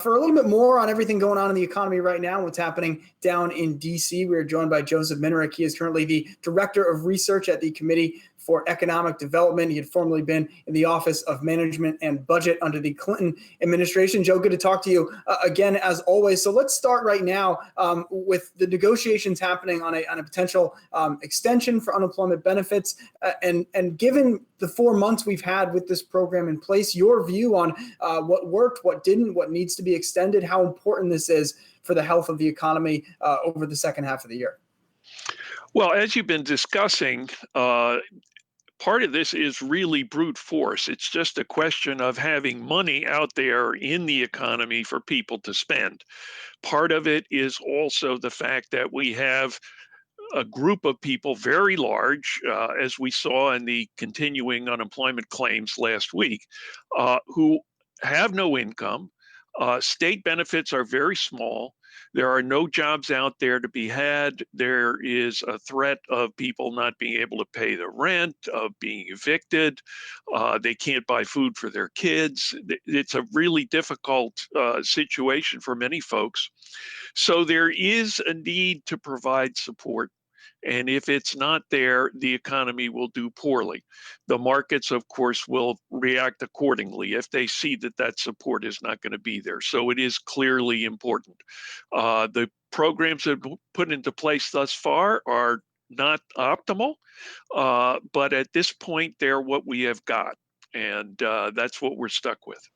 For a little bit more on everything going on in the economy right now, what's happening down in D.C., we are joined by Joseph Minarik. He is currently the Director of Research at the Committee for Economic Development. He had formerly been in the Office of Management and Budget under the Clinton administration. Joe, good to talk to you again, as always. So let's start right now with the negotiations happening on a potential extension for unemployment benefits. And given the 4 months we've had with this program in place, your view on what worked, what didn't, what needs to be extended, how important this is for the health of the economy over the second half of the year. Well, as you've been discussing, part of this is really brute force. It's just a question of having money out there in the economy for people to spend. Part of it is also the fact that we have a group of people very large, as we saw in the continuing unemployment claims last week, who have no income. State benefits are very small. There are no jobs out there to be had. There is a threat of people not being able to pay the rent, of being evicted. They can't buy food for their kids. It's a really difficult situation for many folks. So there is a need to provide support. And if it's not there, the economy will do poorly. The markets, of course, will react accordingly if they see that that support is not going to be there. So it is clearly important. The programs that have been put into place thus far are not optimal, but at this point, they're what we have got. And that's what we're stuck with.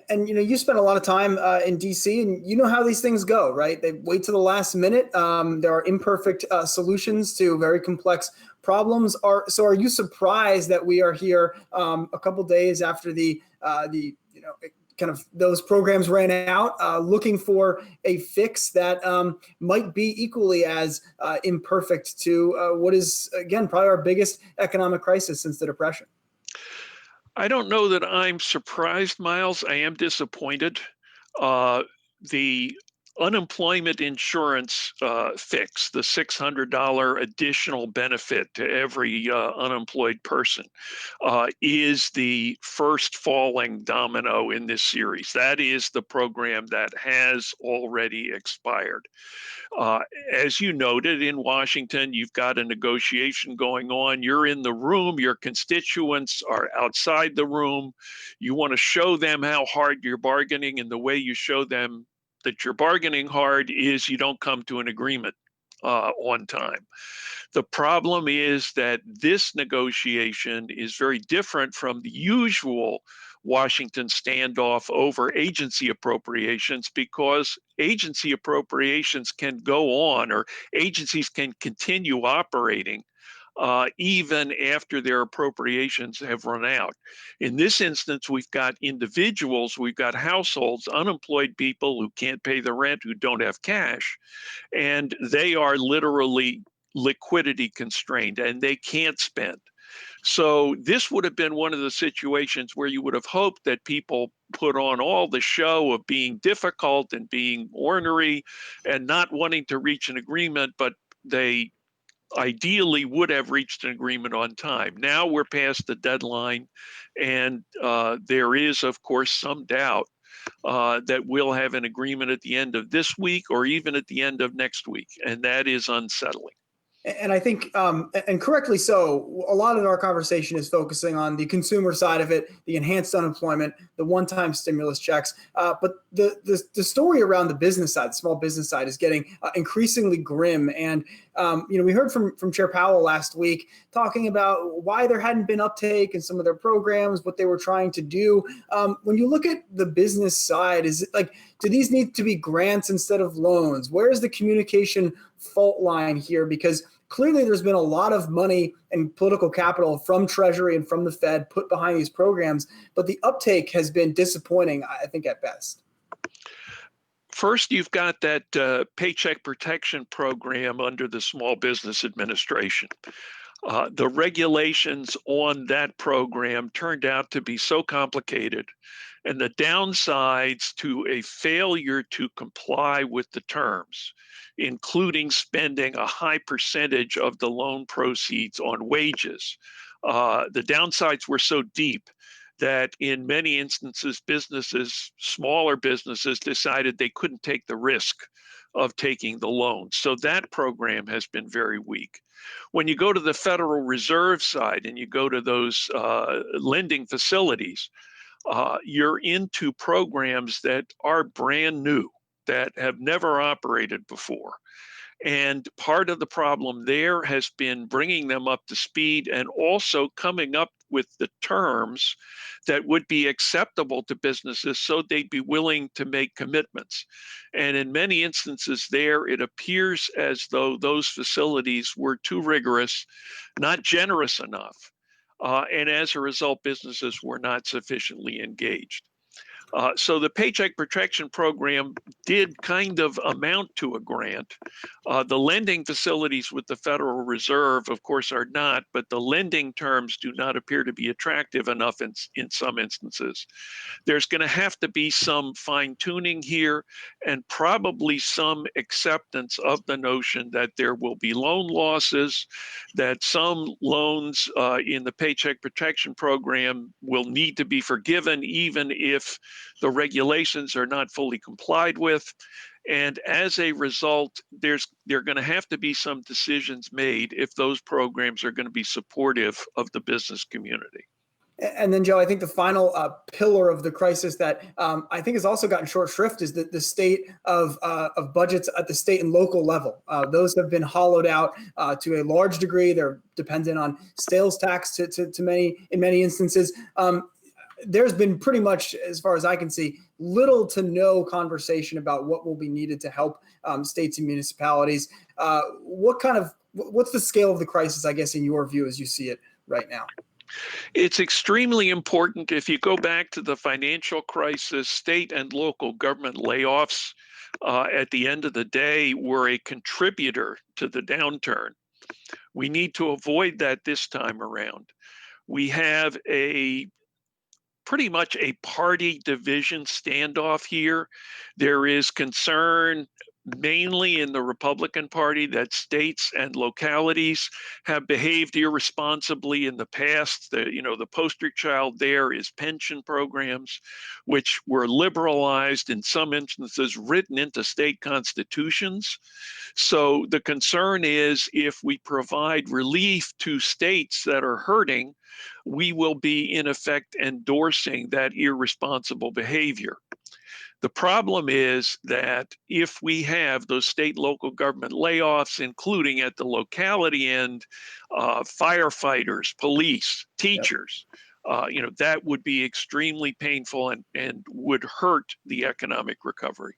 And you spent a lot of time in D.C. and you know how these things go, right? They wait to the last minute. There are imperfect solutions to very complex problems. So are you surprised that we are here a couple days after the kind of those programs ran out, looking for a fix that might be equally as imperfect to what is, again, probably our biggest economic crisis since the Depression? I don't know that I'm surprised, Miles. I am disappointed. The unemployment insurance fix, the $600 additional benefit to every unemployed person, is the first falling domino in this series. That is the program that has already expired. As you noted, in Washington, you've got a negotiation going on. You're in the room. Your constituents are outside the room. You want to show them how hard you're bargaining, and the way you show them that you're bargaining hard is you don't come to an agreement on time. The problem is that this negotiation is very different from the usual Washington standoff over agency appropriations, because agency appropriations can go on, or agencies can continue operating even after their appropriations have run out. In this instance, we've got individuals, we've got households, unemployed people who can't pay the rent, who don't have cash, and they are literally liquidity constrained and they can't spend. So this would have been one of the situations where you would have hoped that people put on all the show of being difficult and being ornery and not wanting to reach an agreement, but they ideally would have reached an agreement on time. Now we're past the deadline, and there is, of course, some doubt that we'll have an agreement at the end of this week or even at the end of next week, and that is unsettling. And I think, and correctly so, a lot of our conversation is focusing on the consumer side of it, the enhanced unemployment, the one-time stimulus checks. But the story around the business side, the small business side, is getting increasingly grim. And we heard from Chair Powell last week talking about why there hadn't been uptake in some of their programs, what they were trying to do. When you look at the business side, is it like, do these need to be grants instead of loans? Where is the communication fault line here? Because clearly there's been a lot of money and political capital from Treasury and from the Fed put behind these programs, but the uptake has been disappointing, I think, at best. First, you've got that Paycheck Protection Program under the Small Business Administration. The regulations on that program turned out to be so complicated, and the downsides to a failure to comply with the terms, including spending a high percentage of the loan proceeds on wages, the downsides were so deep that in many instances, businesses, smaller businesses, decided they couldn't take the risk of taking the loan. So that program has been very weak. When you go to the Federal Reserve side and you go to those lending facilities, you're into programs that are brand new, that have never operated before. And part of the problem there has been bringing them up to speed and also coming up with the terms that would be acceptable to businesses so they'd be willing to make commitments. And in many instances there, it appears as though those facilities were too rigorous, not generous enough. And as a result, businesses were not sufficiently engaged. So the Paycheck Protection Program did kind of amount to a grant. The lending facilities with the Federal Reserve, of course, are not, but the lending terms do not appear to be attractive enough in some instances. There's going to have to be some fine tuning here and probably some acceptance of the notion that there will be loan losses, that some loans in the Paycheck Protection Program will need to be forgiven even if the regulations are not fully complied with. And as a result, there are going to have to be some decisions made if those programs are going to be supportive of the business community. And then, Joe, I think the final pillar of the crisis that I think has also gotten short shrift is the state of budgets at the state and local level. Those have been hollowed out to a large degree. They're dependent on sales tax to many instances. There's been pretty much, as far as I can see, little to no conversation about what will be needed to help states and municipalities. What's the scale of the crisis, I guess, in your view, as you see it right now? It's extremely important. If you go back to the financial crisis, state and local government layoffs at the end of the day were a contributor to the downturn. We need to avoid that this time around. We have pretty much a party division standoff here. There is concern mainly in the Republican Party that states and localities have behaved irresponsibly in the past. The poster child there is pension programs, which were liberalized, in some instances written into state constitutions. So the concern is if we provide relief to states that are hurting, we will be in effect endorsing that irresponsible behavior. The problem is that if we have those state local government layoffs, including at the locality end, firefighters, police, teachers, that would be extremely painful and would hurt the economic recovery.